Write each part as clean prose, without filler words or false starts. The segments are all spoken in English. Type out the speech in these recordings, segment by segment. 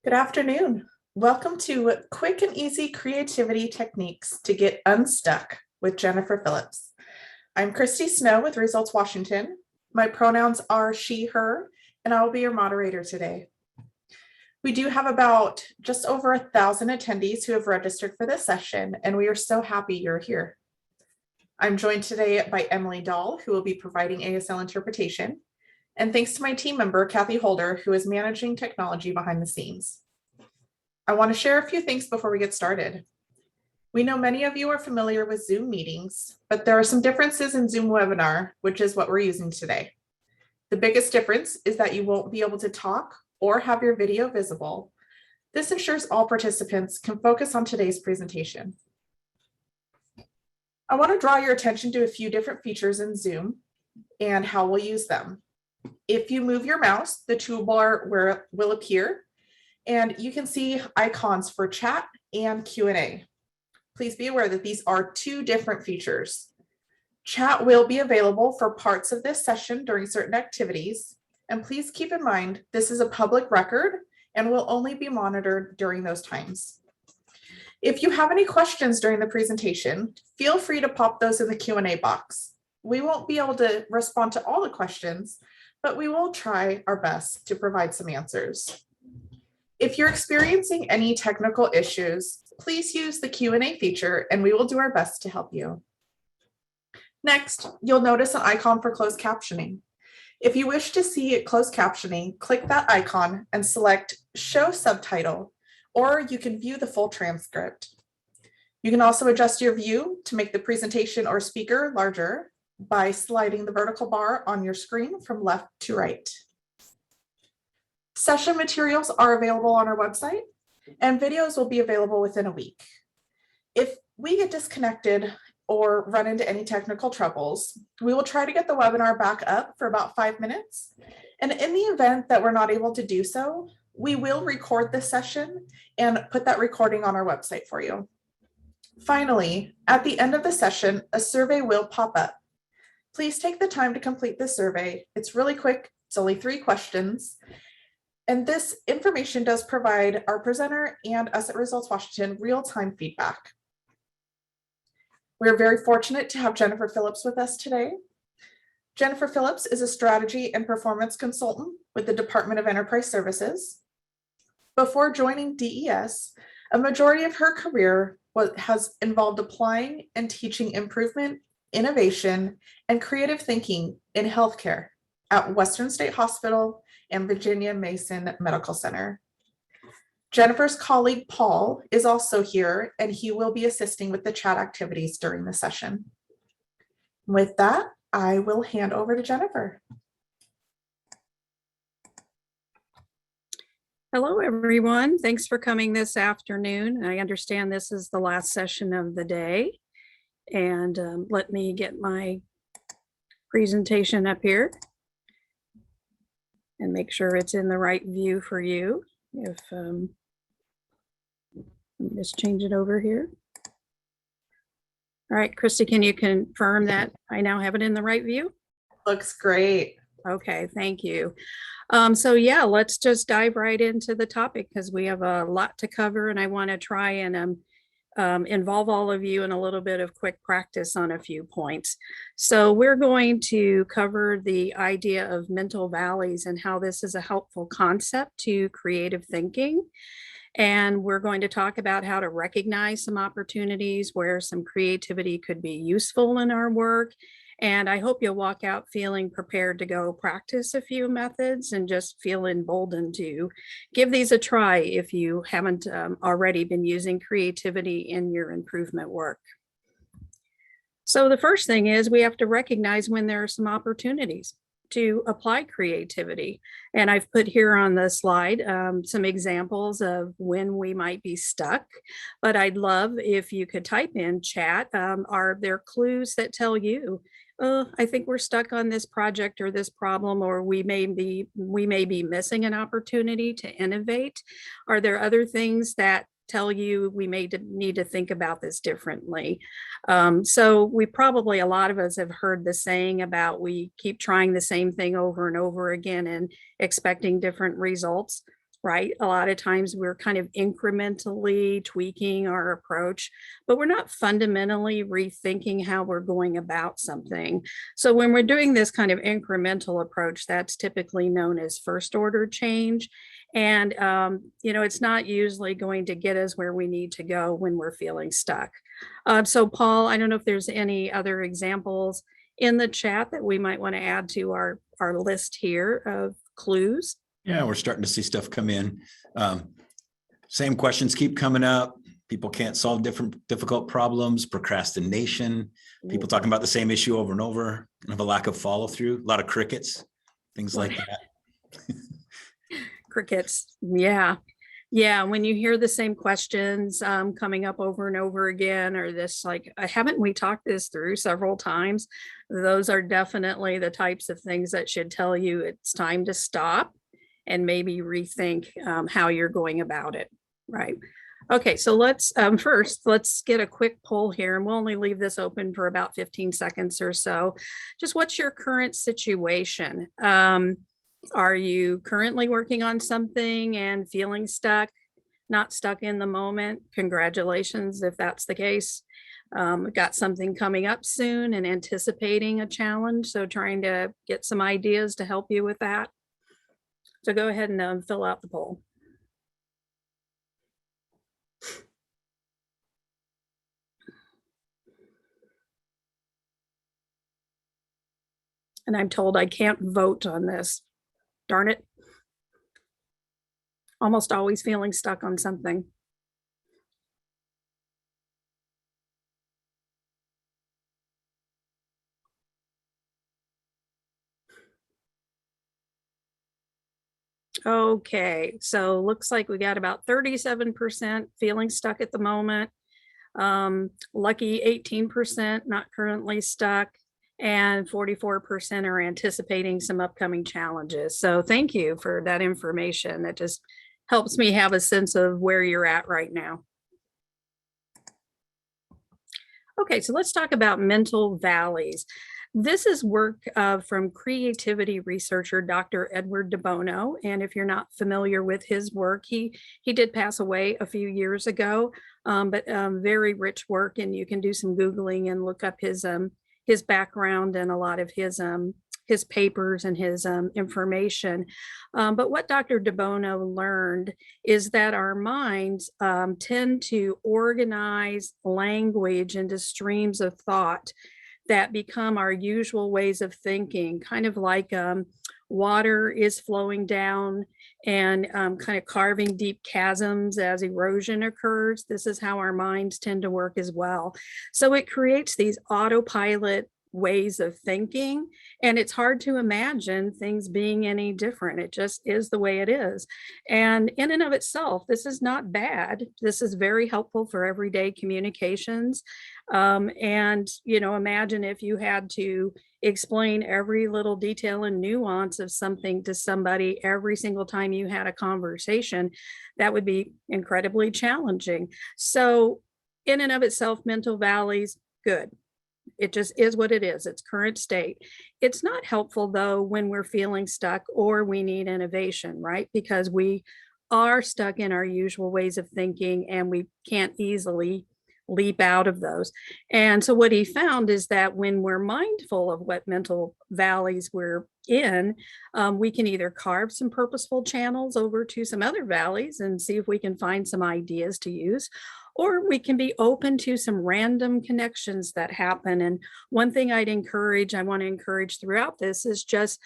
Good afternoon. Welcome to Quick and Easy Creativity Techniques to Get Unstuck with Jennifer Phillips. I'm Christy Snow with Results Washington. My pronouns are she, her, and I will be your moderator today. We do have about just over 1,000 attendees who have registered for this session, and we are so happy you're here. I'm joined today by Emily Dahl, who will be providing ASL interpretation, and thanks to my team member, Kathy Holder, who is managing technology behind the scenes. I want to share a few things before we get started. We know many of you are familiar with Zoom meetings, but there are some differences in Zoom webinar, which is what we're using today. The biggest difference is that you won't be able to talk or have your video visible. This ensures all participants can focus on today's presentation. I want to draw your attention to a few different features in Zoom and how we'll use them. If you move your mouse, the toolbar will appear, and you can see icons for chat and Q&A. Please be aware that these are two different features. Chat will be available for parts of this session during certain activities, and please keep in mind this is a public record and will only be monitored during those times. If you have any questions during the presentation, feel free to pop those in the Q&A box. We won't be able to respond to all the questions, but we will try our best to provide some answers. If you're experiencing any technical issues, please use the Q&A feature and we will do our best to help you. Next, you'll notice an icon for closed captioning. If you wish to see closed captioning, click that icon and select Show Subtitle, or you can view the full transcript. You can also adjust your view to make the presentation or speaker larger by sliding the vertical bar on your screen from left to right. Session materials are available on our website, and videos will be available within a week. If we get disconnected or run into any technical troubles, we will try to get the webinar back up for about 5 minutes. And in the event that we're not able to do so, we will record this session and put that recording on our website for you. Finally, at the end of the session, a survey will pop up. Please take the time to complete this survey. It's really quick. It's only 3 questions. And this information does provide our presenter and us at Results Washington real-time feedback. We're very fortunate to have Jennifer Phillips with us today. Jennifer Phillips is a strategy and performance consultant with the Department of Enterprise Services. Before joining DES, a majority of her career has involved applying and teaching improvement, innovation, and creative thinking in healthcare at Western State Hospital and Virginia Mason Medical Center. Jennifer's colleague, Paul, is also here, and he will be assisting with the chat activities during the session. With that, I will hand over to Jennifer. Hello, everyone. Thanks for coming this afternoon. I understand this is the last session of the day, and let me get my presentation up here and make sure it's in the right view for you. If let me just change it over here. All right, Christy, can you confirm that I now have it in the right view? Looks great. Okay, thank you. So yeah, let's just dive right into the topic because we have a lot to cover, and I want to try and involve all of you in a little bit of quick practice on a few points. So we're going to cover the idea of mental valleys and how this is a helpful concept to creative thinking. And we're going to talk about how to recognize some opportunities where some creativity could be useful in our work. And I hope you'll walk out feeling prepared to go practice a few methods and just feel emboldened to give these a try if you haven't already been using creativity in your improvement work. So the first thing is we have to recognize when there are some opportunities to apply creativity. And I've put here on the slide some examples of when we might be stuck, but I'd love if you could type in chat, are there clues that tell you, I think we're stuck on this project or this problem, or we may be missing an opportunity to innovate? Are there other things that tell you we may need to think about this differently? So we probably, a lot of us have heard the saying about we keep trying the same thing over and over again and expecting different results. right? A lot of times we're kind of incrementally tweaking our approach, but we're not fundamentally rethinking how we're going about something. So when we're doing this kind of incremental approach, that's typically known as first order change. And, it's not usually going to get us where we need to go when we're feeling stuck. So Paul, I don't know if there's any other examples in the chat that we might want to add to our list here of clues. Yeah, we're starting to see stuff come in. Same questions keep coming up. People can't solve difficult problems, procrastination, people talking about the same issue over and over, kind of a lack of follow through, a lot of crickets, things like that. Crickets. Yeah. Yeah. When you hear the same questions coming up over and over again, or this, like, haven't we talked this through several times? Those are definitely the types of things that should tell you it's time to stop and maybe rethink how you're going about it. Right. Okay. So let's get a quick poll here, and we'll only leave this open for about 15 seconds or so. Just what's your current situation? Are you currently working on something and feeling stuck, not stuck in the moment? Congratulations, if that's the case. Got something coming up soon and anticipating a challenge. So trying to get some ideas to help you with that. So go ahead and fill out the poll. And I'm told I can't vote on this. Darn it. Almost always feeling stuck on something. Okay, so looks like we got about 37% feeling stuck at the moment. Lucky 18% not currently stuck, and 44% are anticipating some upcoming challenges. So thank you for that information. That just helps me have a sense of where you're at right now. Okay, so let's talk about mental valleys. This is work from creativity researcher Dr. Edward de Bono. And if you're not familiar with his work, he did pass away a few years ago, but very rich work. And you can do some Googling and look up his background and a lot of his papers and his information. But what Dr. de Bono learned is that our minds tend to organize language into streams of thought that become our usual ways of thinking, kind of like water is flowing down and kind of carving deep chasms as erosion occurs. This is how our minds tend to work as well. So it creates these autopilot ways of thinking, and it's hard to imagine things being any different. It just is the way it is. And in and of itself, this is not bad. This is very helpful for everyday communications. And imagine if you had to explain every little detail and nuance of something to somebody every single time you had a conversation. That would be incredibly challenging. So in and of itself, mental valleys, good. It just is what it is. It's current state. It's not helpful, though, when we're feeling stuck or we need innovation, right? Because we are stuck in our usual ways of thinking and we can't easily leap out of those. And so what he found is that when we're mindful of what mental valleys we're in, we can either carve some purposeful channels over to some other valleys and see if we can find some ideas to use, or we can be open to some random connections that happen. And one thing I want to encourage throughout this is just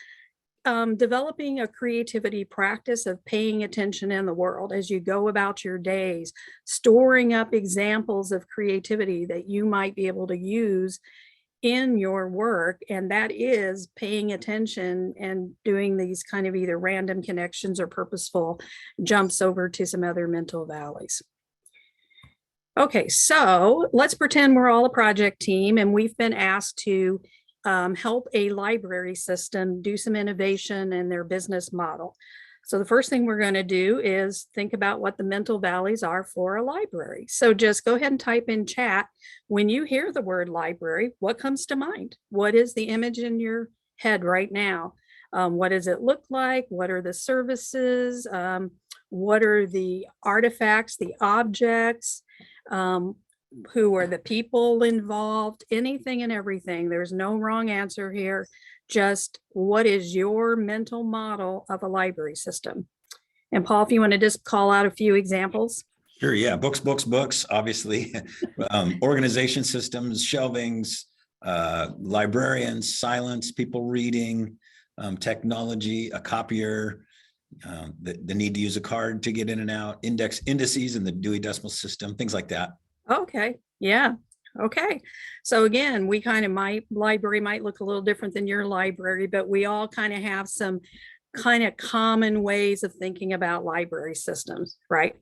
developing a creativity practice of paying attention in the world as you go about your days, storing up examples of creativity that you might be able to use in your work. And that is paying attention and doing these kind of either random connections or purposeful jumps over to some other mental valleys. Okay, so let's pretend we're all a project team and we've been asked to help a library system do some innovation in their business model. So the first thing we're going to do is think about what the mental valleys are for a library. So just go ahead and type in chat. When you hear the word library, what comes to mind? What is the image in your head right now? What does it look like? What are the services? What are the artifacts, the objects? Who are the people involved? Anything and everything. There's no wrong answer here. Just what is your mental model of a library system? And Paul, if you want to just call out a few examples. Sure, yeah, books, obviously. Organization systems, shelvings, librarians, silence, people reading, technology, a copier, the need to use a card to get in and out, indices in the Dewey Decimal System, things like that. Okay, yeah, okay. So again, my library might look a little different than your library, but we all kind of have some kind of common ways of thinking about library systems, right?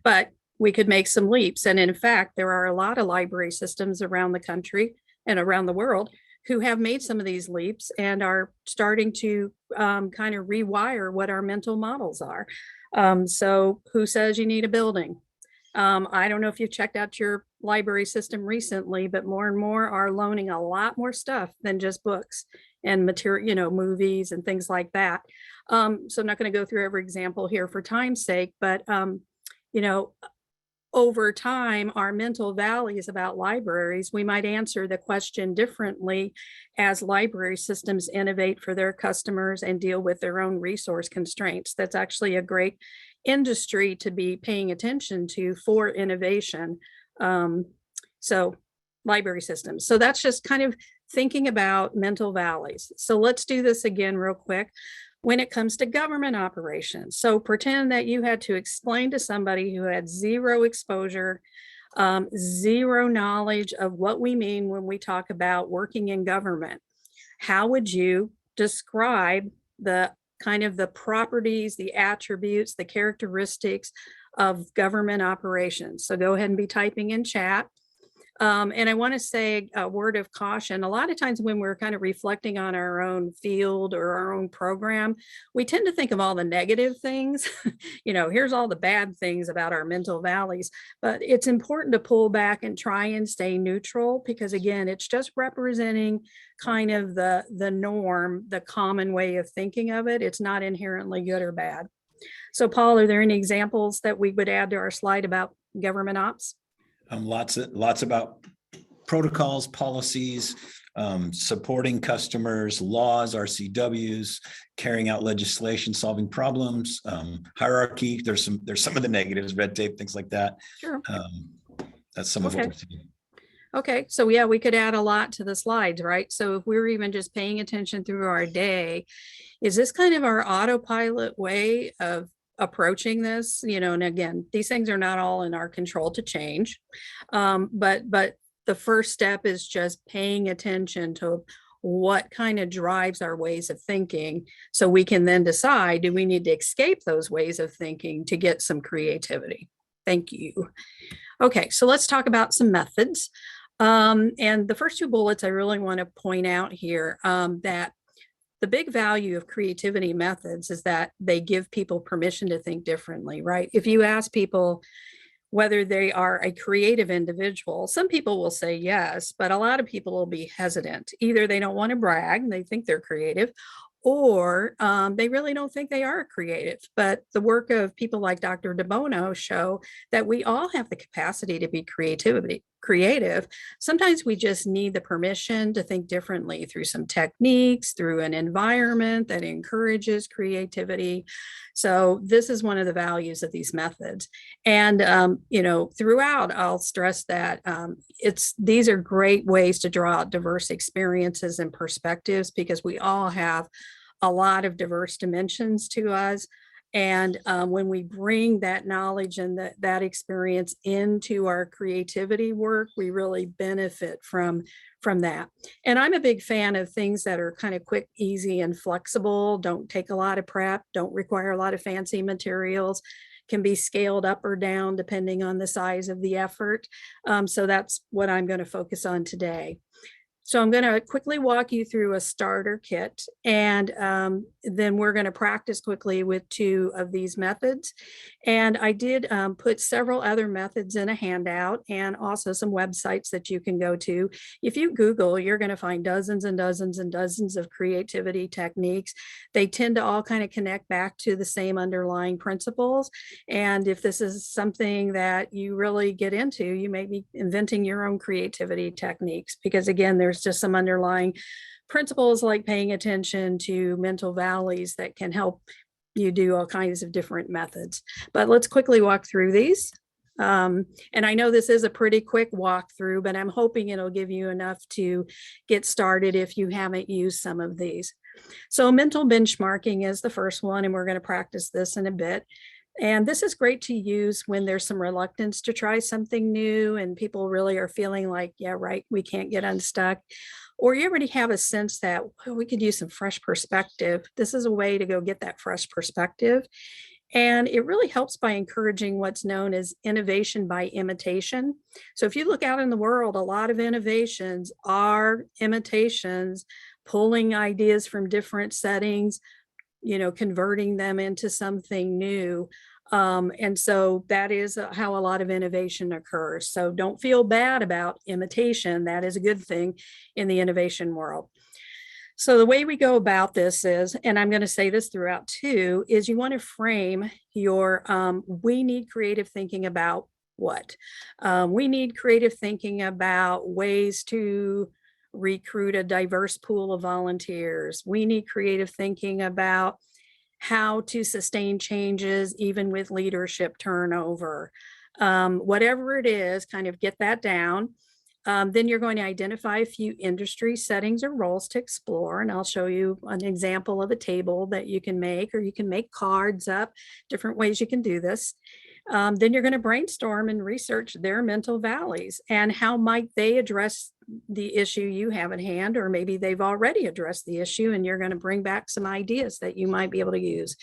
But we could make some leaps. And in fact, there are a lot of library systems around the country and around the world who have made some of these leaps and are starting to kind of rewire what our mental models are. So who says you need a building? I don't know if you've checked out your library system recently, but more and more are loaning a lot more stuff than just books and material, movies and things like that. So I'm not going to go through every example here for time's sake, but over time, our mental valleys about libraries, we might answer the question differently as library systems innovate for their customers and deal with their own resource constraints. That's actually a great industry to be paying attention to for innovation. So library systems. So that's just kind of thinking about mental valleys. So let's do this again real quick. When it comes to government operations, so pretend that you had to explain to somebody who had zero exposure, zero knowledge of what we mean when we talk about working in government. How would you describe the kind of the properties, the attributes, the characteristics of government operations? So go ahead and be typing in chat. And I want to say a word of caution. A lot of times when we're kind of reflecting on our own field or our own program, we tend to think of all the negative things. Here's all the bad things about our mental valleys. But it's important to pull back and try and stay neutral because, again, it's just representing kind of the norm, the common way of thinking of it. It's not inherently good or bad. So, Paul, are there any examples that we would add to our slide about government ops? Lots about protocols, policies, supporting customers, laws, RCWs, carrying out legislation, solving problems, hierarchy. There's some of the negatives, red tape, things like that. Sure. That's some of what we're seeing. Okay, so yeah, we could add a lot to the slides, right? So if we're even just paying attention through our day, is this kind of our autopilot way of approaching this? And again, these things are not all in our control to change. But the first step is just paying attention to what kind of drives our ways of thinking so we can then decide, do we need to escape those ways of thinking to get some creativity? Thank you. Okay, so let's talk about some methods. And the first two bullets I really want to point out here, that the big value of creativity methods is that they give people permission to think differently, right? If you ask people whether they are a creative individual, some people will say yes, but a lot of people will be hesitant. Either they don't want to brag, they think they're creative, or they really don't think they are creative. But the work of people like Dr. DeBono show that we all have the capacity to be creative. Sometimes we just need the permission to think differently through some techniques, through an environment that encourages creativity. So this is one of the values of these methods. And, throughout, I'll stress that these are great ways to draw out diverse experiences and perspectives because we all have a lot of diverse dimensions to us. And when we bring that knowledge and that experience into our creativity work, we really benefit from that. And I'm a big fan of things that are kind of quick, easy, and flexible, don't take a lot of prep, don't require a lot of fancy materials, can be scaled up or down depending on the size of the effort. So that's what I'm going to focus on today. So I'm going to quickly walk you through a starter kit, and then we're going to practice quickly with 2 of these methods. And I did put several other methods in a handout and also some websites that you can go to. If you Google, you're going to find dozens and dozens and dozens of creativity techniques. They tend to all kind of connect back to the same underlying principles. And if this is something that you really get into, you may be inventing your own creativity techniques, because again, there's just some underlying principles like paying attention to mental valleys that can help you do all kinds of different methods. But let's quickly walk through these. And I know this is a pretty quick walkthrough, but I'm hoping it'll give you enough to get started if you haven't used some of these. So mental benchmarking is the first one, and we're going to practice this in a bit. And this is great to use when there's some reluctance to try something new and people really are feeling like, yeah, right, we can't get unstuck. Or you already have a sense that, well, we could use some fresh perspective. This is a way to go get that fresh perspective. And it really helps by encouraging what's known as innovation by imitation. So if you look out in the world, a lot of innovations are imitations, pulling ideas from different settings, converting them into something new. And so that is how a lot of innovation occurs. So don't feel bad about imitation. That is a good thing in the innovation world. So the way we go about this is, and I'm going to say this throughout too, is you want to frame your, we need creative thinking about what? We need creative thinking about ways to recruit a diverse pool of volunteers. We need creative thinking about how to sustain changes even with leadership turnover. Whatever it is, kind of get that down. Then you're going to identify a few industry settings or roles to explore. And I'll show you an example of a table that you can make, or you can make cards up, different ways you can do this. Then you're going to brainstorm and research their mental valleys and how might they address the issue you have at hand, or maybe they've already addressed the issue and you're going to bring back some ideas that you might be able to use.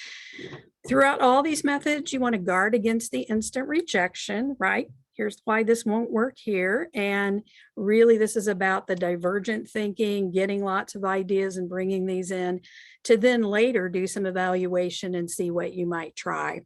Throughout all these methods, you want to guard against the instant rejection, right? Here's why this won't work here. And really, this is about the divergent thinking, getting lots of ideas and bringing these in to then later do some evaluation and see what you might try.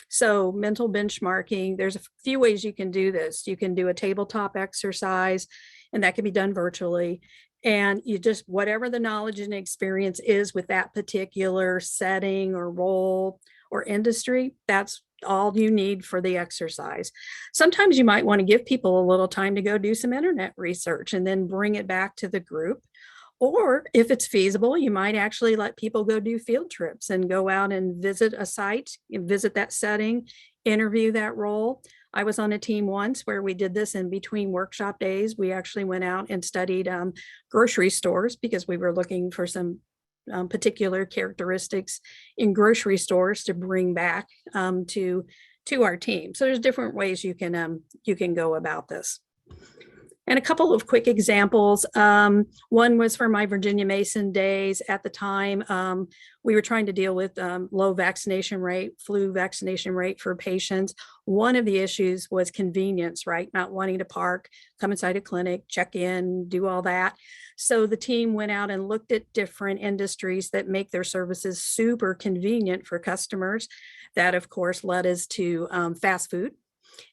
So mental benchmarking, there's a few ways you can do this. You can do a tabletop exercise, and that can be done virtually. And you just, whatever the knowledge and experience is with that particular setting or role or industry, that's all you need for the exercise. Sometimes you might want to give people a little time to go do some internet research and then bring it back to the group. Or if it's feasible, you might actually let people go do field trips and go out and visit a site, visit that setting, interview that role. I was on a team once where we did this in between workshop days. We actually went out and studied grocery stores because we were looking for some particular characteristics in grocery stores to bring back to our team. So there's different ways you can go about this. And a couple of quick examples. One was for my Virginia Mason days. At the time, we were trying to deal with low vaccination rate, flu vaccination rate for patients. One of the issues was convenience, right? Not wanting to park, come inside a clinic, check in, do all that. So the team went out and looked at different industries that make their services super convenient for customers. That, of course, led us to fast food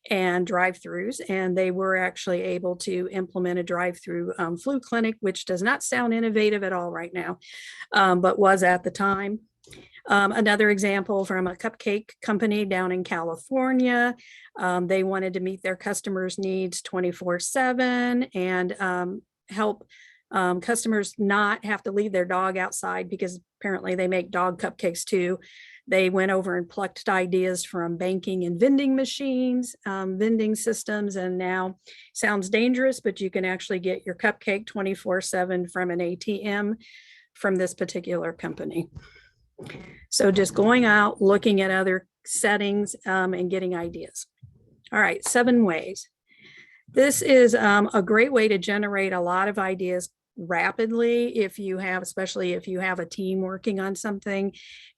and drive-throughs, and they were actually able to implement a drive-through flu clinic, which does not sound innovative at all right now, but was at the time. Another example from a cupcake company down in California. They wanted to meet their customers' needs 24/7 and help customers not have to leave their dog outside, because apparently they make dog cupcakes too. They went over and plucked ideas from banking and vending machines, vending systems, and now sounds dangerous, but you can actually get your cupcake 24/7 from an ATM from this particular company. So just going out, looking at other settings and getting ideas. All right, 7 ways. This is a great way to generate a lot of ideas rapidly if you have, especially if you have a team working on something,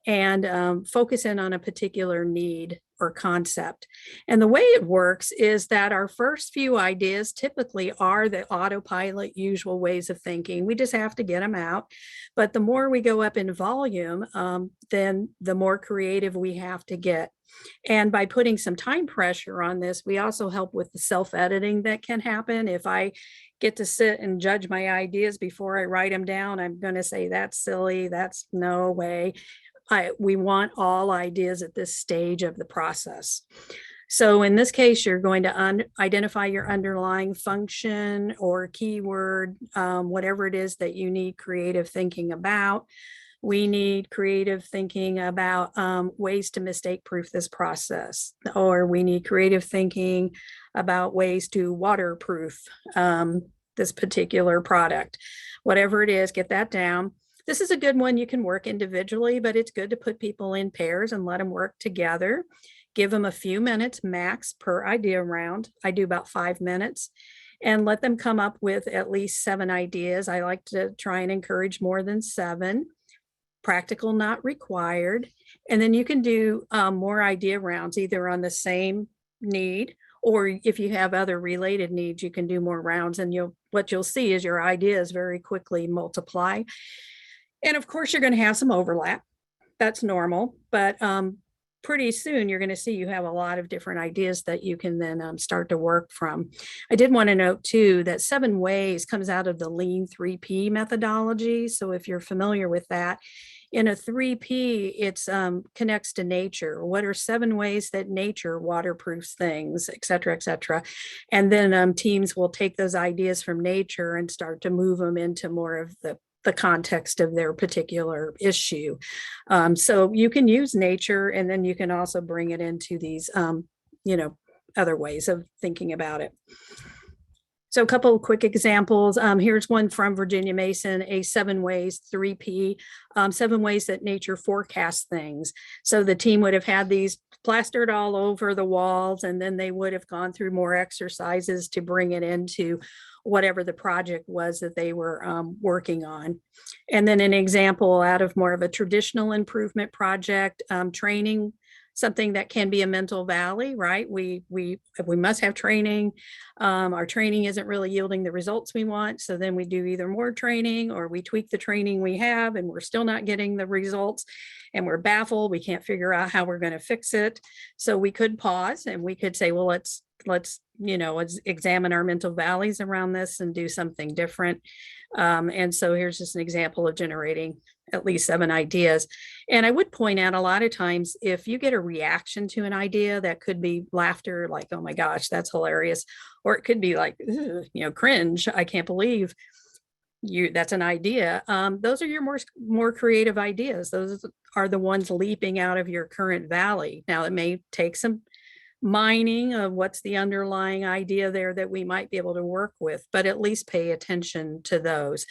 and focus in on a particular need or concept. And the way it works is that our first few ideas typically are the autopilot usual ways of thinking. We just have to get them out. But the more we go up in volume, then the more creative we have to get. And by putting some time pressure on this, we also help with the self-editing that can happen. If I get to sit and judge my ideas before I write them down, I'm going to say, that's silly, that's no way. We want all ideas at this stage of the process. So in this case, you're going to identify your underlying function or keyword, whatever it is that you need creative thinking about. We need creative thinking about ways to mistake-proof this process, or we need creative thinking about ways to waterproof this particular product. Whatever it is, get that down. This is a good one. You can work individually, but it's good to put people in pairs and let them work together. Give them a few minutes max per idea round. I do about 5 minutes, and let them come up with at least 7 ideas. I like to try and encourage more than 7. Practical, not required. And then you can do more idea rounds, either on the same need, or if you have other related needs, you can do more rounds, and what you'll see is your ideas very quickly multiply. And of course, you're going to have some overlap. That's normal, but pretty soon you're going to see you have a lot of different ideas that you can then start to work from. I did want to note too that 7 ways comes out of the Lean 3P methodology. So if you're familiar with that, in a 3P, it's connects to nature. What are 7 ways that nature waterproofs things, et cetera, et cetera. And then teams will take those ideas from nature and start to move them into more of the context of their particular issue. So you can use nature, and then you can also bring it into these, other ways of thinking about it. So a couple of quick examples. Here's one from Virginia Mason, a 7 ways, 3P, 7 ways that nature forecasts things. So the team would have had these plastered all over the walls, and then they would have gone through more exercises to bring it into whatever the project was that they were working on. And then an example out of more of a traditional improvement project, training, something that can be a mental valley, right? We must have training. Our training isn't really yielding the results we want. So then we do either more training, or we tweak the training we have and we're still not getting the results, and we're baffled. We can't figure out how we're going to fix it. So we could pause and we could say, well, let's examine our mental valleys around this and do something different. And so here's just an example of generating at least 7 ideas. And I would point out, a lot of times, if you get a reaction to an idea, that could be laughter, like, oh my gosh, that's hilarious. Or it could be like, cringe, I can't believe that's an idea. Those are your more creative ideas. Those are the ones leaping out of your current valley. Now, it may take some mining of what's the underlying idea there that we might be able to work with, but at least pay attention to those.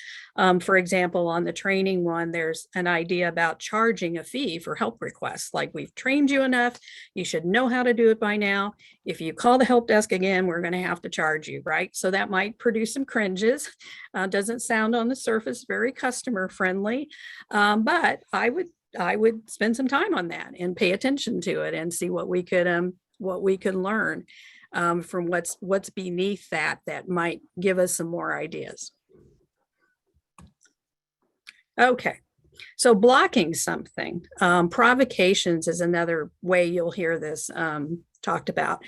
For example, on the training one, there's an idea about charging a fee for help requests. Like, we've trained you enough, you should know how to do it by now. If you call the help desk again, we're going to have to charge you, right? So that might produce some cringes. Doesn't sound on the surface very customer friendly, but I would spend some time on that and pay attention to it and see what we could learn from what's beneath that might give us some more ideas. Okay, so blocking something. Provocations is another way you'll hear this talked about.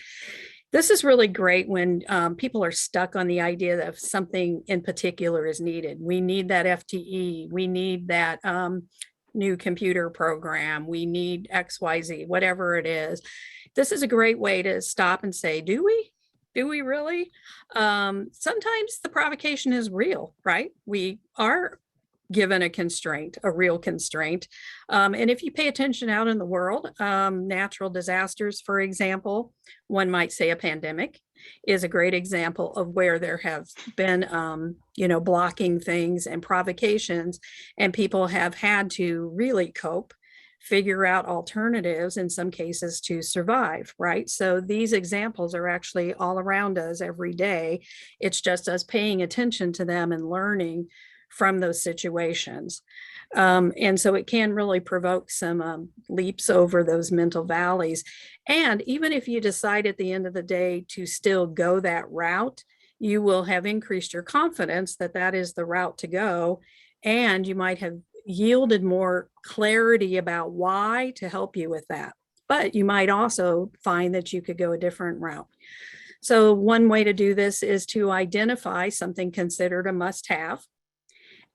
This is really great when people are stuck on the idea that something in particular is needed. We need that FTE, we need that new computer program, we need XYZ, whatever it is. This is a great way to stop and say, do we? Do we really? Sometimes the provocation is real, right? We are given a constraint, a real constraint. And if you pay attention out in the world, natural disasters, for example, one might say a pandemic is a great example of where there have been, blocking things and provocations, and people have had to really cope, figure out alternatives, in some cases to survive, right? So these examples are actually all around us every day. It's just us paying attention to them and learning from those situations. And so it can really provoke some leaps over those mental valleys. And even if you decide at the end of the day to still go that route, you will have increased your confidence that that is the route to go. And you might have yielded more clarity about why to help you with that. But you might also find that you could go a different route. So one way to do this is to identify something considered a must-have,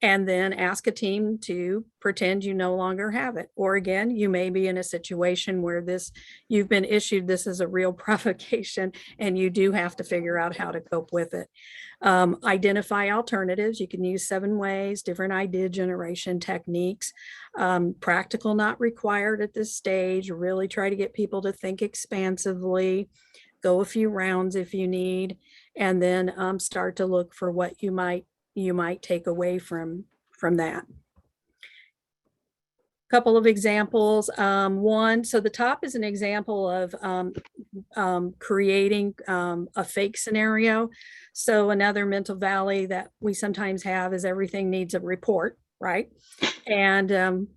and then ask a team to pretend you no longer have it. Or again, you may be in a situation where you've been issued this as a real provocation, and you do have to figure out how to cope with it. Identify alternatives. You can use 7 ways, different idea generation techniques. Practical not required at this stage. Really try to get people to think expansively. Go a few rounds if you need, and then start to look for what you might take away from that. Couple of examples. One, so the top is an example of creating a fake scenario. So another mental valley that we sometimes have is everything needs a report, right? And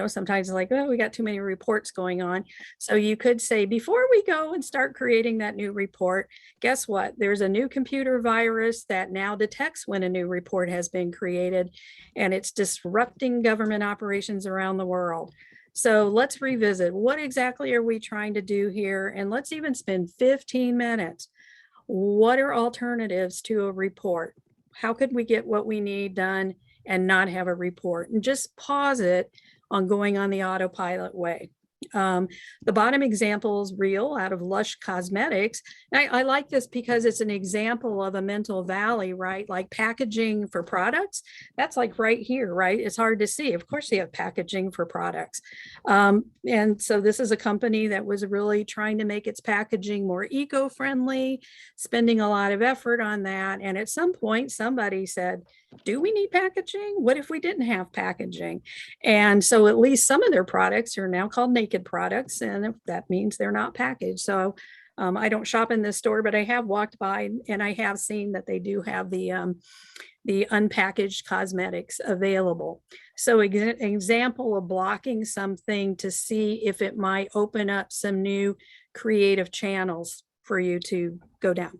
sometimes it's like, oh, we got too many reports going on. So you could say, before we go and start creating that new report, guess what? There's a new computer virus that now detects when a new report has been created, and it's disrupting government operations around the world. So let's revisit, what exactly are we trying to do here? And let's even spend 15 minutes. What are alternatives to a report? How could we get what we need done and not have a report? And just pause it on going on the autopilot way. The bottom example is real, out of Lush Cosmetics. I like this because it's an example of a mental valley, right? Like packaging for products. That's like right here, right? It's hard to see. Of course, they have packaging for products. And so this is a company that was really trying to make its packaging more eco-friendly, spending a lot of effort on that. And at some point, somebody said, do we need packaging? What if we didn't have packaging? And so at least some of their products are now called naked products, and that means they're not packaged. So I don't shop in this store, but I have walked by and I have seen that they do have the unpackaged cosmetics available. So an example of blocking something to see if it might open up some new creative channels for you to go down.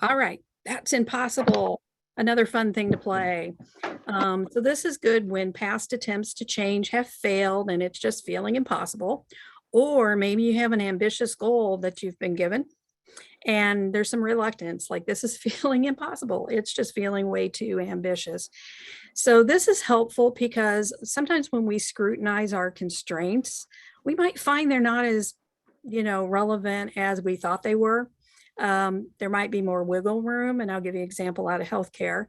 All right. That's impossible. Another fun thing to play. So this is good when past attempts to change have failed and it's just feeling impossible. Or maybe you have an ambitious goal that you've been given and there's some reluctance, like this is feeling impossible. It's just feeling way too ambitious. So this is helpful because sometimes when we scrutinize our constraints, we might find they're not as, relevant as we thought they were. There might be more wiggle room, and I'll give you an example out of healthcare.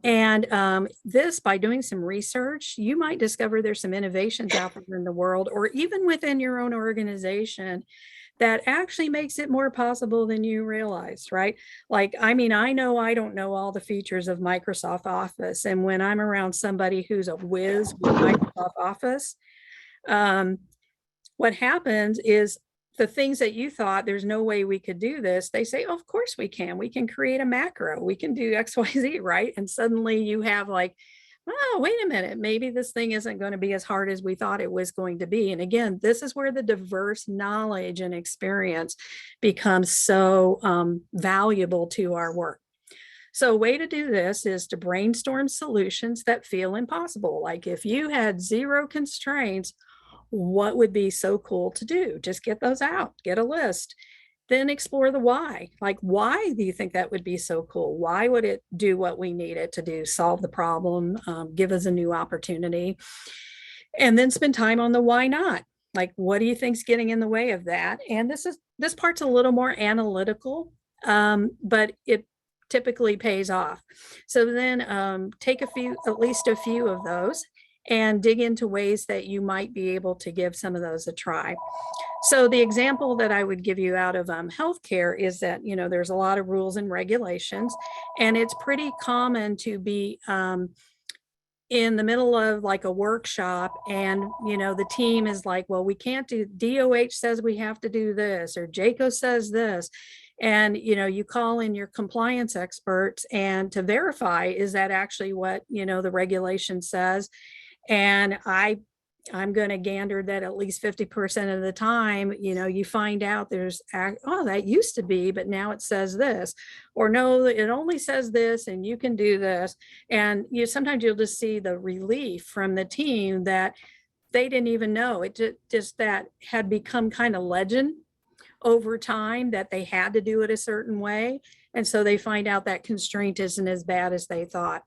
And this, by doing some research, you might discover there's some innovations out there in the world, or even within your own organization, that actually makes it more possible than you realize, right? Like, I know I don't know all the features of Microsoft Office, and when I'm around somebody who's a whiz with Microsoft Office, what happens is, the things that you thought there's no way we could do this, they say, oh, of course we can. We can create a macro. We can do X, Y, Z, right? And suddenly you have like, oh, wait a minute, maybe this thing isn't going to be as hard as we thought it was going to be. And again, this is where the diverse knowledge and experience becomes so valuable to our work. So a way to do this is to brainstorm solutions that feel impossible. Like if you had 0 constraints, what would be so cool to do? Just get those out, get a list, then explore the why. Like, why do you think that would be so cool? Why would it do what we need it to do? Solve the problem, give us a new opportunity, and then spend time on the why not. Like, what do you think's getting in the way of that? And this part's a little more analytical, but it typically pays off. So then take at least a few of those and dig into ways that you might be able to give some of those a try. So the example that I would give you out of healthcare is that, there's a lot of rules and regulations, and it's pretty common to be in the middle of like a workshop and, the team is like, well, we can't do, DOH says we have to do this, or JACO says this. And, you call in your compliance experts and to verify, is that actually what, the regulation says? And I'm going to gander that at least 50% of the time, you find out there's, oh, that used to be, but now it says this, or no, it only says this and you can do this. And sometimes you'll just see the relief from the team that they didn't even know. It just that had become kind of legend over time that they had to do it a certain way. And so they find out that constraint isn't as bad as they thought.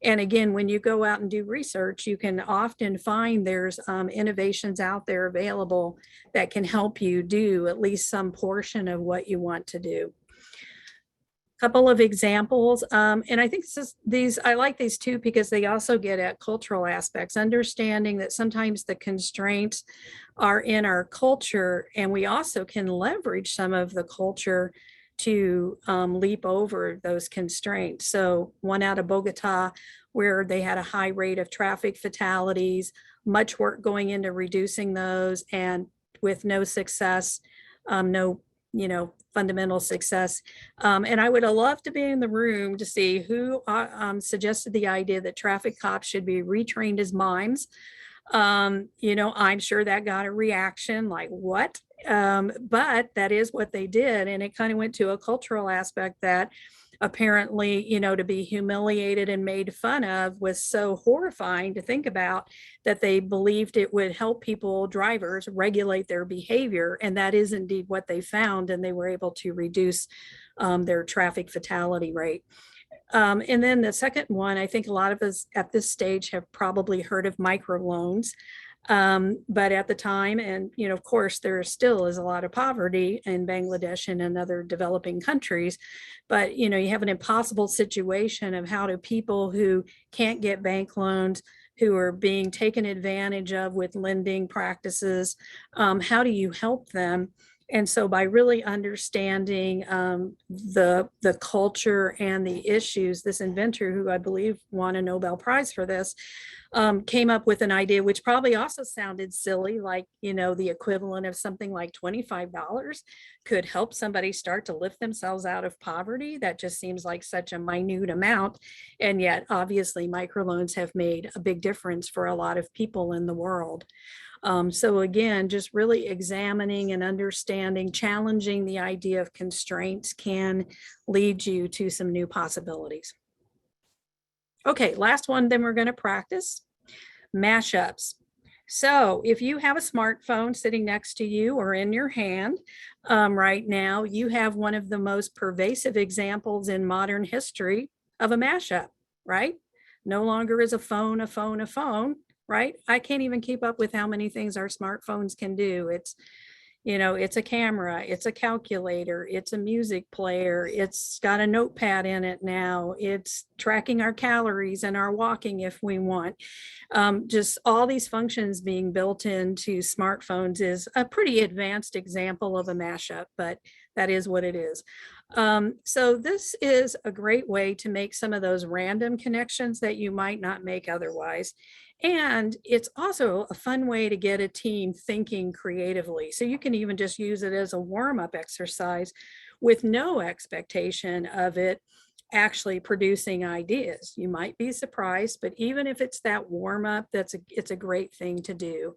And again, when you go out and do research, you can often find there's innovations out there available that can help you do at least some portion of what you want to do. Couple of examples, and I think I like these too because they also get at cultural aspects, understanding that sometimes the constraints are in our culture, and we also can leverage some of the culture to leap over those constraints. So one out of Bogota, where they had a high rate of traffic fatalities, much work going into reducing those, and with no success, no fundamental success. And I would have loved to be in the room to see who suggested the idea that traffic cops should be retrained as mimes. I'm sure that got a reaction like, what? But that is what they did. And it kind of went to a cultural aspect that apparently, to be humiliated and made fun of was so horrifying to think about, that they believed it would help people, drivers, regulate their behavior. And that is indeed what they found. And they were able to reduce their traffic fatality rate. And then the second one, I think a lot of us at this stage have probably heard of microloans. But at the time, and of course, there still is a lot of poverty in Bangladesh and in other developing countries, but you have an impossible situation of how do people who can't get bank loans, who are being taken advantage of with lending practices, how do you help them? And so by really understanding the culture and the issues, this inventor, who I believe won a Nobel Prize for this, came up with an idea which probably also sounded silly, like, the equivalent of something like $25 could help somebody start to lift themselves out of poverty. That just seems like such a minute amount. And yet, obviously, microloans have made a big difference for a lot of people in the world. So again, just really examining and understanding, challenging the idea of constraints can lead you to some new possibilities. Okay, last one, then we're going to practice mashups. So if you have a smartphone sitting next to you or in your hand right now, you have one of the most pervasive examples in modern history of a mashup, right? No longer is a phone, a phone, a phone, right? I can't even keep up with how many things our smartphones can do. It's, it's a camera, it's a calculator, it's a music player, it's got a notepad in it now, it's tracking our calories and our walking if we want. Just all these functions being built into smartphones is a pretty advanced example of a mashup, but that is what it is. So this is a great way to make some of those random connections that you might not make otherwise. And it's also a fun way to get a team thinking creatively. So you can even just use it as a warm-up exercise with no expectation of it actually producing ideas. You might be surprised, but even if it's that warm-up, it's a great thing to do.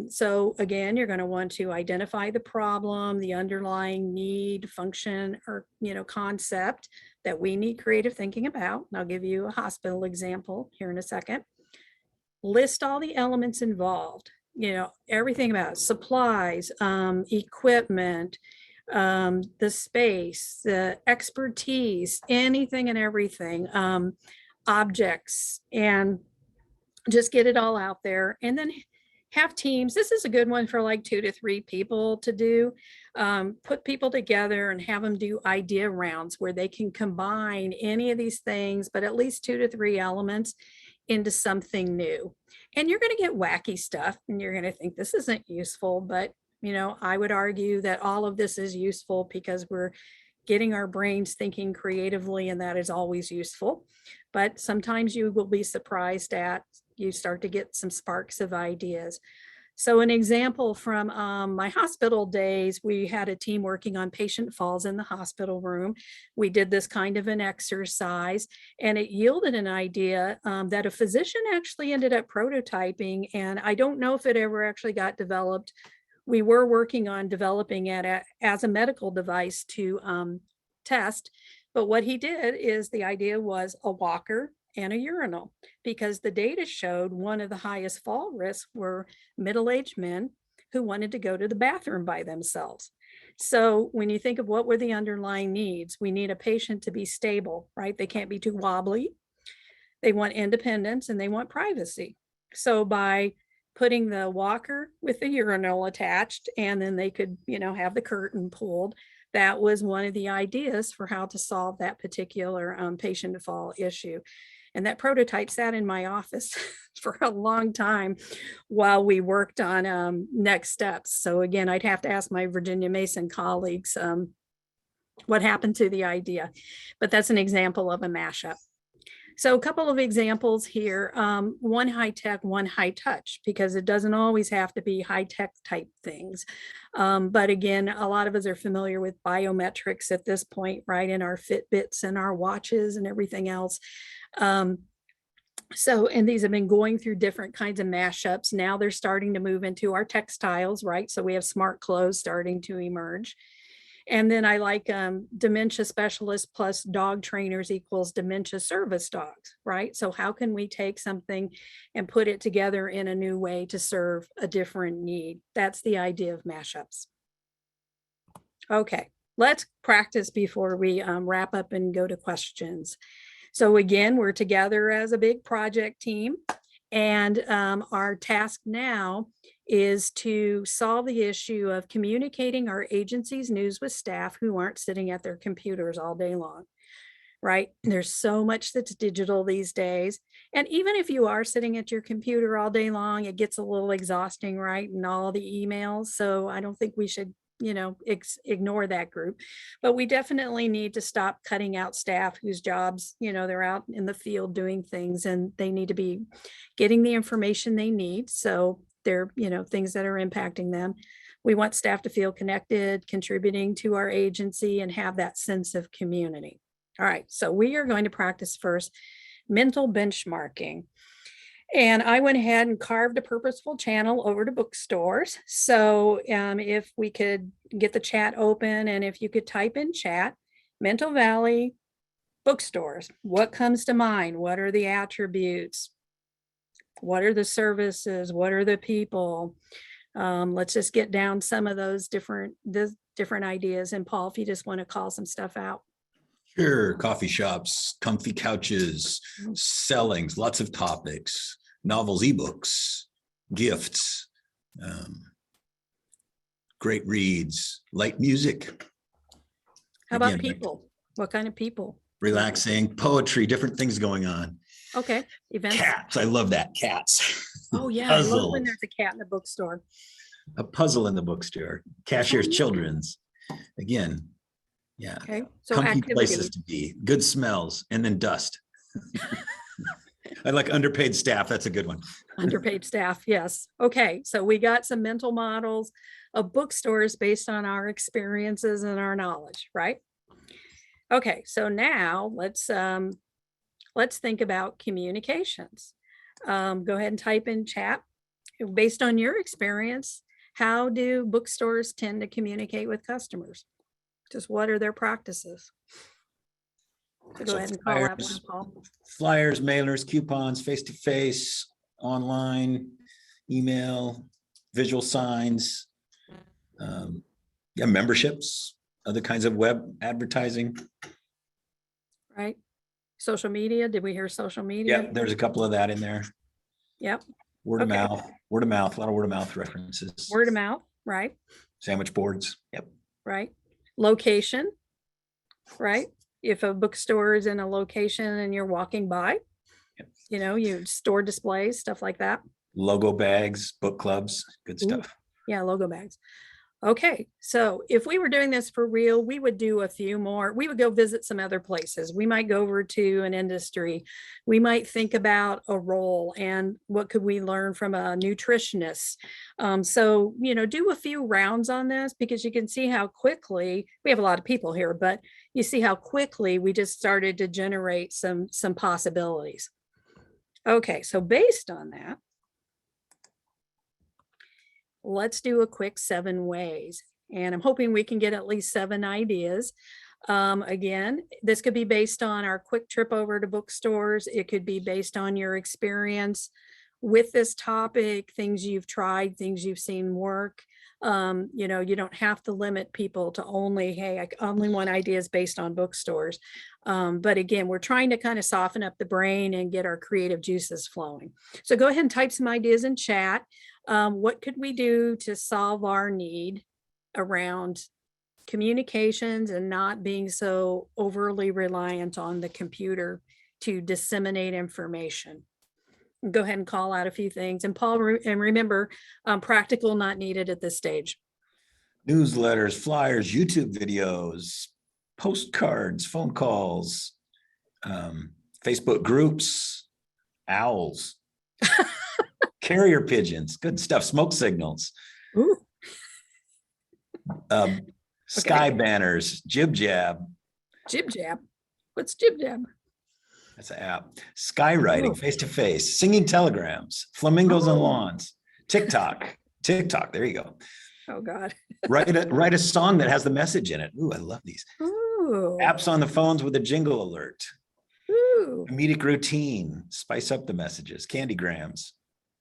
So again, you're going to want to identify the problem, the underlying need, function, or concept that we need creative thinking about. And I'll give you a hospital example here in a second. List all the elements involved, everything about supplies, equipment, the space, the expertise, anything and everything, objects, and just get it all out there. And then have teams. This is a good one for like 2 to 3 people to do. Put people together and have them do idea rounds where they can combine any of these things, but at least 2 to 3 elements into something new. And you're going to get wacky stuff and you're going to think this isn't useful, but I would argue that all of this is useful because we're getting our brains thinking creatively, and that is always useful. But sometimes you will be surprised at, you start to get some sparks of ideas. So an example from my hospital days, we had a team working on patient falls in the hospital room. We did this kind of an exercise, and it yielded an idea that a physician actually ended up prototyping. And I don't know if it ever actually got developed. We were working on developing it as a medical device to test. But what he did is, the idea was a walker and a urinal, because the data showed one of the highest fall risks were middle-aged men who wanted to go to the bathroom by themselves. So when you think of what were the underlying needs, we need a patient to be stable, right? They can't be too wobbly. They want independence and they want privacy. So by putting the walker with the urinal attached, and then they could, have the curtain pulled, that was one of the ideas for how to solve that particular patient to fall issue. And that prototype sat in my office for a long time while we worked on next steps. So again, I'd have to ask my Virginia Mason colleagues what happened to the idea, but that's an example of a mashup. So a couple of examples here, one high tech, one high touch, because it doesn't always have to be high tech type things. But again, a lot of us are familiar with biometrics at this point, right? In our Fitbits and our watches and everything else. And these have been going through different kinds of mashups. Now they're starting to move into our textiles, right? So we have smart clothes starting to emerge. And then I like dementia specialists plus dog trainers equals dementia service dogs, right? So how can we take something and put it together in a new way to serve a different need? That's the idea of mashups. Okay, let's practice before we wrap up and go to questions. So again, we're together as a big project team, and our task now is to solve the issue of communicating our agency's news with staff who aren't sitting at their computers all day long, right? There's so much that's digital these days. And even if you are sitting at your computer all day long, it gets a little exhausting, right? And all the emails. So I don't think we should ignore that group, but we definitely need to stop cutting out staff whose jobs, they're out in the field doing things, and they need to be getting the information they need. So they're, things that are impacting them. We want staff to feel connected, contributing to our agency, and have that sense of community. All right, so we are going to practice first mental benchmarking. And I went ahead and carved a purposeful channel over to bookstores. So if we could get the chat open, and if you could type in chat, Mental Valley bookstores, what comes to mind? What are the attributes? What are the services? What are the people? Let's just get down some of those different ideas. And Paul, if you just want to call some stuff out. Sure. Coffee shops, comfy couches, sellings, lots of topics, novels, ebooks, gifts, great reads, light music. How about Again, people? What kind of people? Relaxing, poetry, different things going on. Okay. Events. Cats. I love that. Cats. Oh yeah. I love when Puzzles. there's a cat in the bookstore. A puzzle in the bookstore. Cashier's Oh, yeah. Children's. Again. Yeah. Okay. So Comfy activity. places to be, good smells, and then dust. I like underpaid staff. That's a good one. Underpaid staff. Yes. Okay. So we got some mental models of bookstores based on our experiences and our knowledge, right? Okay. So now let's think about communications. Go ahead and type in chat. Based on your experience, how do bookstores tend to communicate with customers? Just what are their practices? So go ahead and call that one, Paul. Flyers, mailers, coupons, face-to-face, online, email, visual signs, memberships, other kinds of web advertising. Right. Social media. Did we hear social media? Yep, there's a couple of that in there. Yep. Word of Okay. mouth, a lot of word of mouth references. Word of mouth. Right. Sandwich boards. Yep. Right. Location. Right. If a bookstore is in a location and you're walking by, Yep. You store displays, stuff like that. Logo bags, book clubs, good stuff. Yeah, logo bags. Okay, so if we were doing this for real, we would do a few more. We would go visit some other places. We might go over to an industry. We might think about a role and what could we learn from a nutritionist. So, do a few rounds on this because you can see how quickly we have a lot of people here, but you see how quickly we just started to generate some possibilities. Okay, so based on that, let's do a quick 7 ways. And I'm hoping we can get at least 7 ideas. Again, this could be based on our quick trip over to bookstores. It could be based on your experience with this topic, things you've tried, things you've seen work. You don't have to limit people to only, hey, I only want ideas based on bookstores. But again, we're trying to kind of soften up the brain and get our creative juices flowing. So go ahead and type some ideas in chat. What could we do to solve our need around communications and not being so overly reliant on the computer to disseminate information? Go ahead and call out a few things. And Paul, and remember, practical not needed at this stage. Newsletters, flyers, YouTube videos, postcards, phone calls, Facebook groups, owls, carrier pigeons, good stuff, smoke signals, Ooh, sky banners, jib jab. jib jab. What's jib jab? That's an app. Skywriting, face to face, singing telegrams, flamingos on lawns, TikTok. There you go. Oh God. Write a song that has the message in it. Ooh, I love these. Ooh. Apps on the phones with a jingle alert. Ooh. Comedic routine, spice up the messages, candygrams,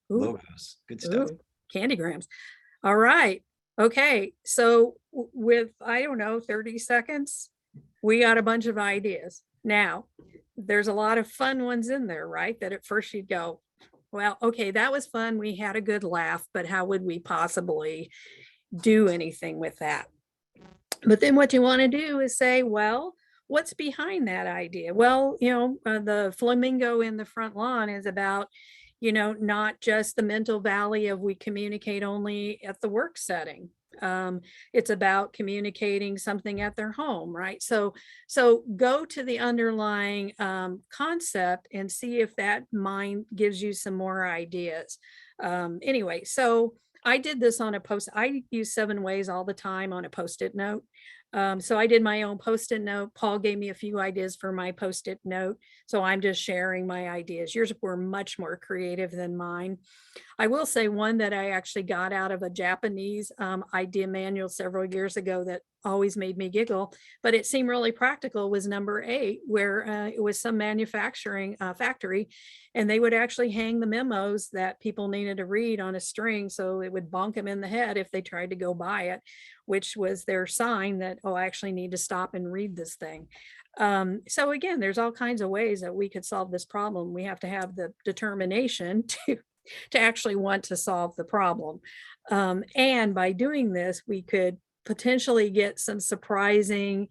logos, good stuff. Ooh. Candygrams. All right. Okay. So with, I don't know, 30 seconds, we got a bunch of ideas. Now, there's a lot of fun ones in there, right? That at first you'd go, well, okay, that was fun. We had a good laugh, but how would we possibly do anything with that? But then what you want to do is say, well, what's behind that idea? Well, the flamingo in the front lawn is about, not just the mental valley of we communicate only at the work setting. It's about communicating something at their home, right? So go to the underlying concept and see if that mind gives you some more ideas. Anyway, so I did this on a post. I use 7 ways all the time on a Post-it note. So I did my own Post-it note. Paul gave me a few ideas for my Post-it note. So I'm just sharing my ideas. Yours were much more creative than mine. I will say one that I actually got out of a Japanese idea manual several years ago that always made me giggle, but it seemed really practical was number 8, where it was some manufacturing factory, and they would actually hang the memos that people needed to read on a string, so it would bonk them in the head if they tried to go by it, which was their sign that, oh, I actually need to stop and read this thing. So again, there's all kinds of ways that we could solve this problem. We have to have the determination to actually want to solve the problem. And by doing this, we could potentially get some surprising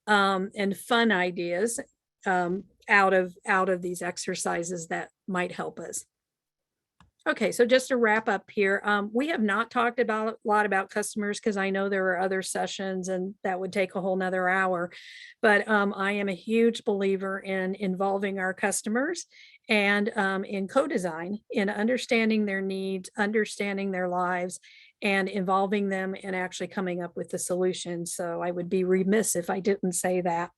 and fun ideas out of these exercises that might help us. Okay, so just to wrap up here, we have not talked a lot about customers because I know there are other sessions and that would take a whole nother hour. But I am a huge believer in involving our customers and in co-design, in understanding their needs, understanding their lives, and involving them in actually coming up with the solution. So I would be remiss if I didn't say that.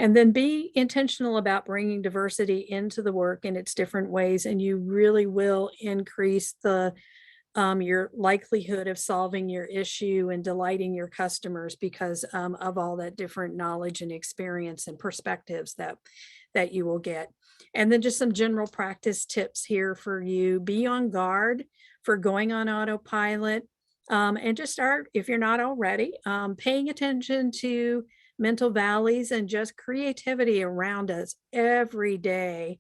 And then be intentional about bringing diversity into the work in its different ways, and you really will increase your likelihood of solving your issue and delighting your customers because of all that different knowledge and experience and perspectives that you will get. And then just some general practice tips here for you. Be on guard for going on autopilot, and just start, if you're not already, paying attention to mental valleys and just creativity around us every day.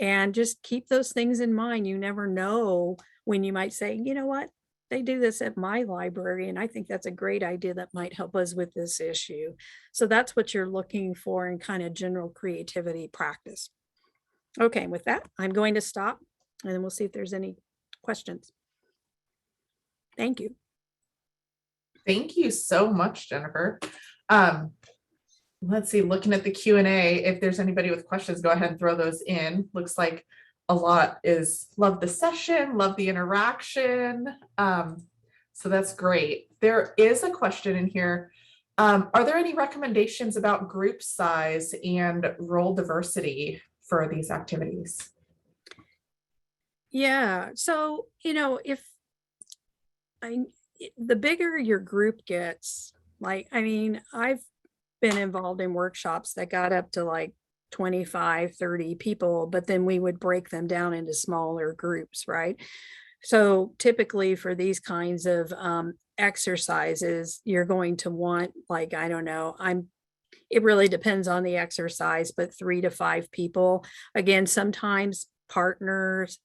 And just keep those things in mind. You never know when you might say, you know what, they do this at my library, and I think that's a great idea that might help us with this issue. So that's what you're looking for in kind of general creativity practice. Okay, with that, I'm going to stop, and then we'll see if there's any questions. Thank you. Thank you so much, Jennifer. Let's see, looking at the Q&A, if there's anybody with questions, go ahead and throw those in. Looks like a lot is love the session, love the interaction. So that's great. There is a question in here. Are there any recommendations about group size and role diversity for these activities? Yeah, so, the bigger your group gets, I've been involved in workshops that got up to like 25, 30 people, but then we would break them down into smaller groups, right? So typically for these kinds of exercises, you're going to want, like, I don't know, it really depends on the exercise, but 3 to 5 people. Again, sometimes partners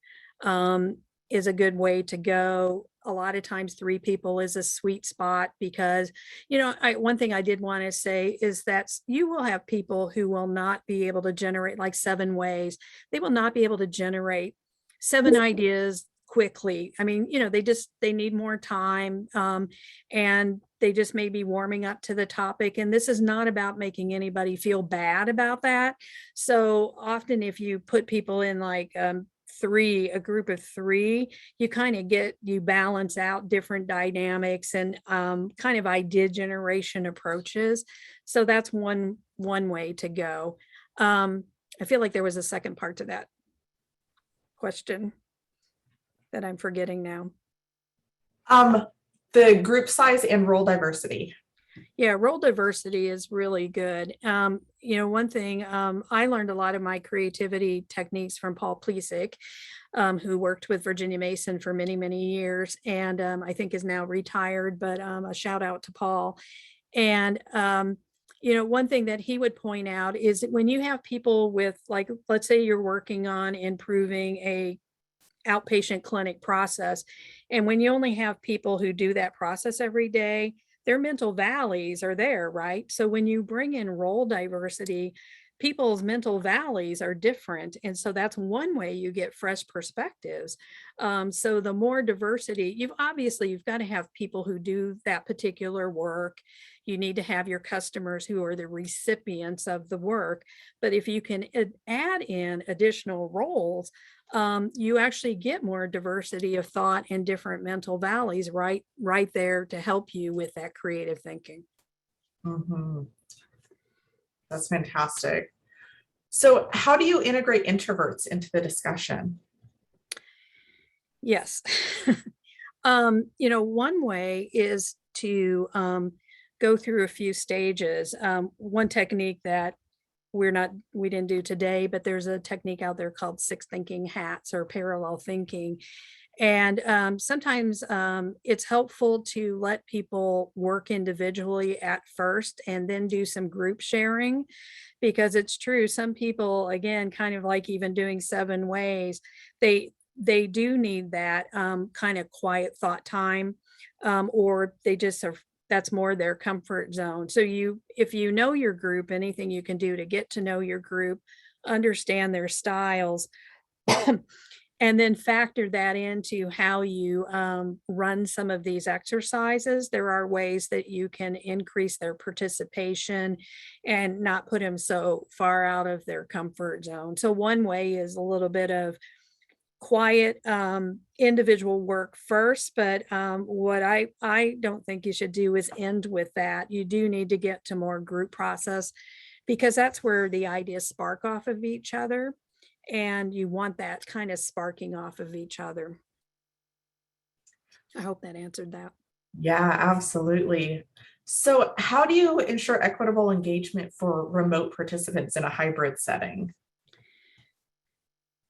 is a good way to go. A lot of times 3 people is a sweet spot because, one thing I did want to say is that you will have people who will not be able to generate like 7 ways. They will not be able to generate 7 ideas quickly. I mean, they need more time, and they just may be warming up to the topic. And this is not about making anybody feel bad about that. So often if you put people in like a group of 3, you balance out different dynamics and kind of idea generation approaches. So that's one way to go. I feel like there was a second part to that question that I'm forgetting now. The group size and role diversity. Yeah, role diversity is really good. One thing, I learned a lot of my creativity techniques from Paul Plesick, who worked with Virginia Mason for many, many years, and I think is now retired, but a shout out to Paul. And, one thing that he would point out is that when you have people with, like, let's say you're working on improving a outpatient clinic process, and when you only have people who do that process every day, their mental valleys are there, right? So when you bring in role diversity, people's mental valleys are different. And so that's one way you get fresh perspectives. So the more diversity, you've got to have people who do that particular work. You need to have your customers who are the recipients of the work. But if you can add in additional roles, you actually get more diversity of thought and different mental valleys right there to help you with that creative thinking. Mm-hmm. That's fantastic. So how do you integrate introverts into the discussion? Yes. One way is to go through a few stages. One technique that we didn't do today, but there's a technique out there called 6 thinking hats or parallel thinking. And sometimes it's helpful to let people work individually at first and then do some group sharing, because it's true. Some people, again, kind of like even doing 7 ways, they do need that kind of quiet thought time, or they just are, that's more their comfort zone. So if you know your group, anything you can do to get to know your group, understand their styles, and then factor that into how you run some of these exercises. There are ways that you can increase their participation and not put them so far out of their comfort zone. So one way is a little bit of quiet individual work first, but what I don't think you should do is end with that. You do need to get to more group process, because that's where the ideas spark off of each other, and you want that kind of sparking off of each other. I hope that answered that. Yeah, absolutely. So how do you ensure equitable engagement for remote participants in a hybrid setting?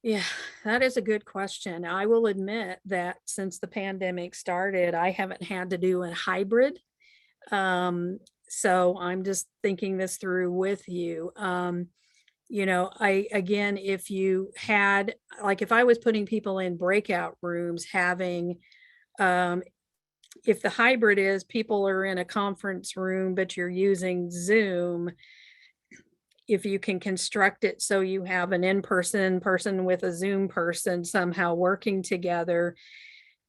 Yeah, that is a good question. I will admit that since the pandemic started, I haven't had to do a hybrid. So I'm just thinking this through with you. If you had, like, if I was putting people in breakout rooms, having, if the hybrid is people are in a conference room, but you're using Zoom, if you can construct it so you have an in-person person with a Zoom person somehow working together,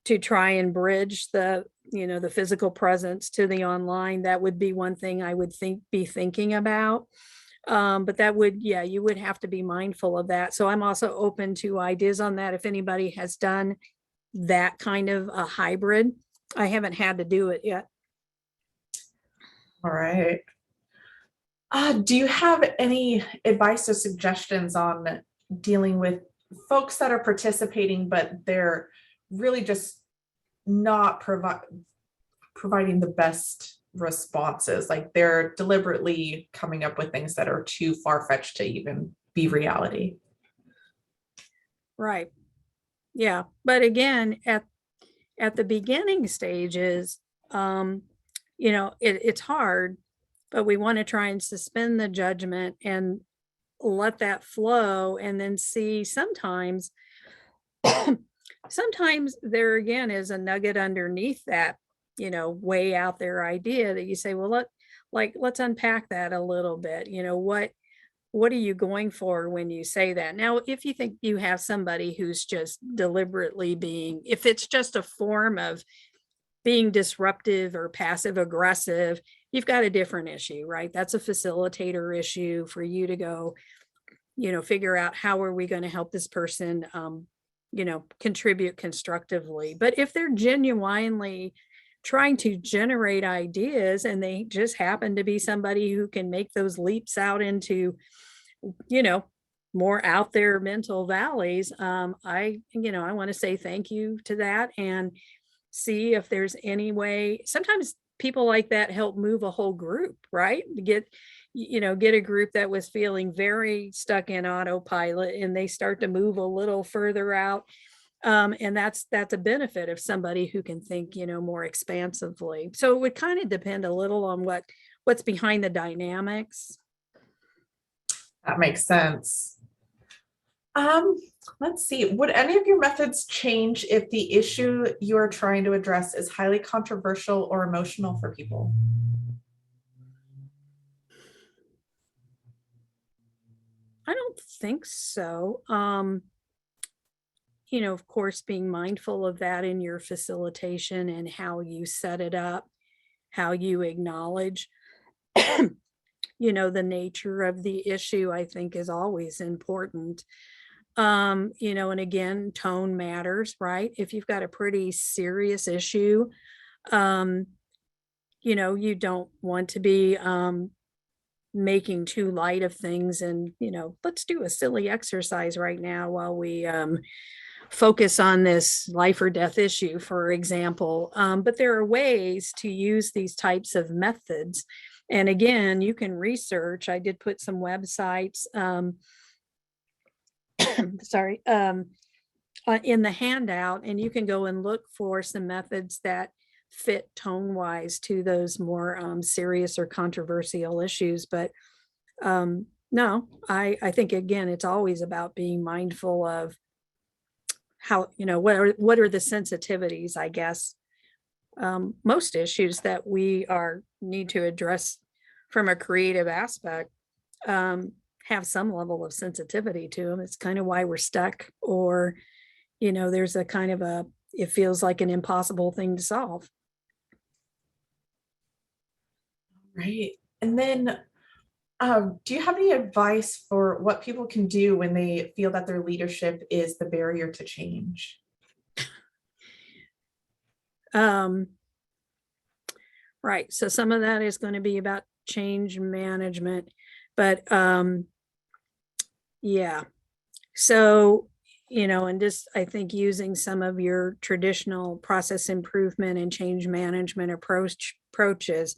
to try and bridge the, the physical presence to the online. That would be one thing I would be thinking about. But that would, you would have to be mindful of that. So I'm also open to ideas on that. If anybody has done that kind of a hybrid, I haven't had to do it yet. All right. Do you have any advice or suggestions on dealing with folks that are participating, but they're really just not providing the best responses? Like they're deliberately coming up with things that are too far-fetched to even be reality. Right. Yeah. But again, at the beginning stages, it's hard, but we want to try and suspend the judgment and let that flow, and then see sometimes there again is a nugget underneath that, way out there idea that you say, well, let's unpack that a little bit. What are you going for when you say that? Now, if you think you have somebody who's just deliberately if it's just a form of being disruptive or passive aggressive, you've got a different issue, right? That's a facilitator issue for you to go, figure out how are we going to help this person, contribute constructively. But if they're genuinely trying to generate ideas and they just happen to be somebody who can make those leaps out into, more out there mental valleys, I want to say thank you to that and see if there's any way. Sometimes people like that help move a whole group, right? Get a group that was feeling very stuck in autopilot and they start to move a little further out. And that's a benefit of somebody who can think, more expansively. So it would kind of depend a little on what's behind the dynamics. That makes sense. Let's see. Would any of your methods change if the issue you're trying to address is highly controversial or emotional for people? I don't think so. Of course, being mindful of that in your facilitation and how you set it up, how you acknowledge, the nature of the issue, I think is always important. And again, tone matters, right? If you've got a pretty serious issue, you don't want to be making too light of things and, let's do a silly exercise right now while we focus on this life or death issue, for example. But there are ways to use these types of methods. And again, you can research. I did put some websites, in the handout, and you can go and look for some methods that fit tone wise to those more serious or controversial issues. But no, I think again, it's always about being mindful of how, what are the sensitivities, I guess. Most issues that we need to address from a creative aspect have some level of sensitivity to them. It's kind of why we're stuck, or, there's a kind of it feels like an impossible thing to solve. Right. And then do you have any advice for what people can do when they feel that their leadership is the barrier to change? Right. So some of that is going to be about change management, but yeah. So, and just I think using some of your traditional process improvement and change management approaches.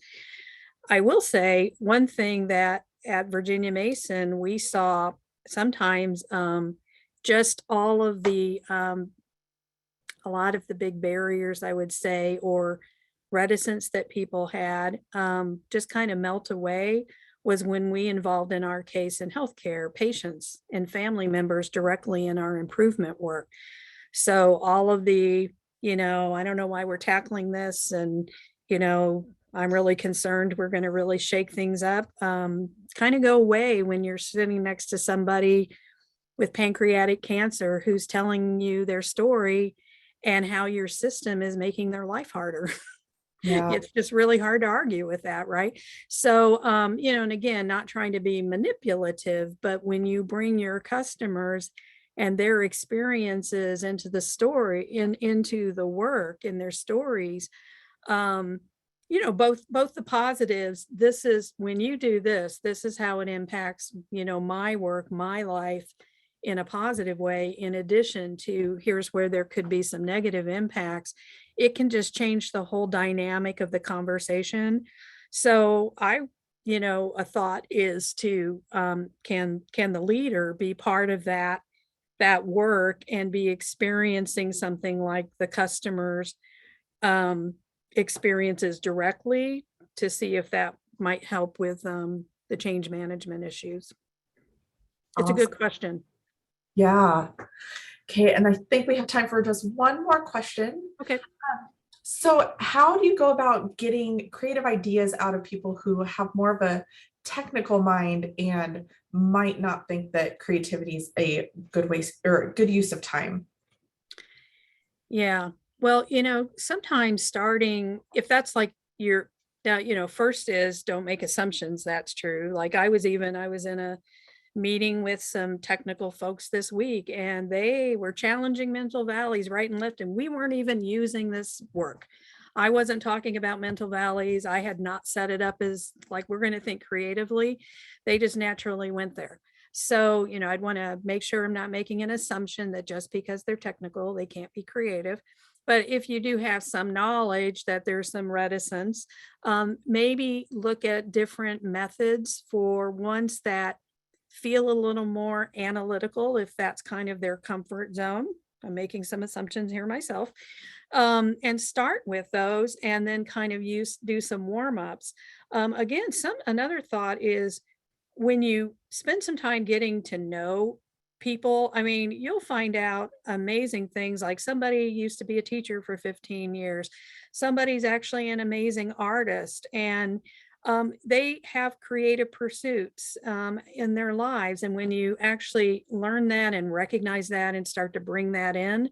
I will say one thing that at Virginia Mason we saw sometimes just all of the a lot of the big barriers, I would say, or reticence that people had just kind of melt away was when we involved, in our case, in healthcare, patients and family members directly in our improvement work. So all of the, I don't know why we're tackling this, and, I'm really concerned we're going to really shake things up, kind of go away when you're sitting next to somebody with pancreatic cancer who's telling you their story, and how your system is making their life harder. Yeah. It's just really hard to argue with that, right? So, and again, not trying to be manipulative, but when you bring your customers and their experiences into the story, into the work and their stories, both the positives, this is when you do this is how it impacts, my work, my life in a positive way, in addition to here's where there could be some negative impacts. It can just change the whole dynamic of the conversation. So a thought is to, can the leader be part of that work and be experiencing something like the customers experiences directly, to see if that might help with the change management issues. It's a good question. Yeah. Okay. And I think we have time for just one more question. Okay. So how do you go about getting creative ideas out of people who have more of a technical mind and might not think that creativity is a good waste or a good use of time? Yeah. Well, sometimes starting, if that's like your, first is don't make assumptions. That's true. Like I was in a meeting with some technical folks this week, and they were challenging mental valleys right and left, and we weren't even using this work. I wasn't talking about mental valleys. I had not set it up as like, we're going to think creatively. They just naturally went there. So, I'd want to make sure I'm not making an assumption that just because they're technical, they can't be creative. But if you do have some knowledge that there's some reticence, maybe look at different methods for ones that feel a little more analytical, if that's kind of their comfort zone. I'm making some assumptions here myself, and start with those, and then kind of do some warm-ups. Again, another thought is when you spend some time getting to know people, I mean, you'll find out amazing things, like somebody used to be a teacher for 15 years. Somebody's actually an amazing artist, and they have creative pursuits in their lives. And when you actually learn that and recognize that and start to bring that in,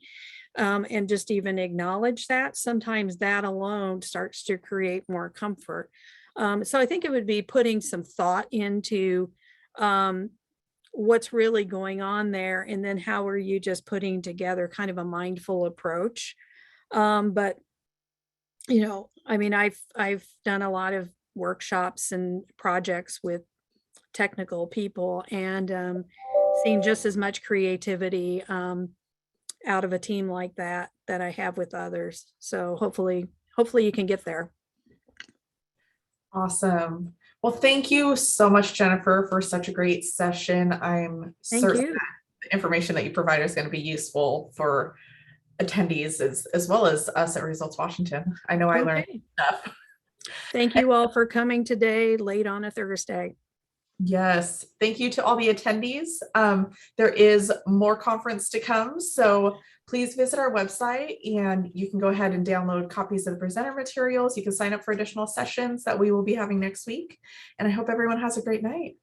and just even acknowledge that, sometimes that alone starts to create more comfort. So I think it would be putting some thought into what's really going on there, and then how are you just putting together kind of a mindful approach. But I mean, I've done a lot of workshops and projects with technical people, and seen just as much creativity out of a team like that I have with others. So hopefully you can get there. Awesome. Well, thank you so much, Jennifer, for such a great session. I'm Thank certain you. that the information that you provide is going to be useful for attendees as well as us at Results Washington. I know I learned Okay. stuff. Thank you all for coming today late on a Thursday. Yes, thank you to all the attendees. There is more conference to come, so please visit our website and you can go ahead and download copies of the presenter materials. You can sign up for additional sessions that we will be having next week. And I hope everyone has a great night.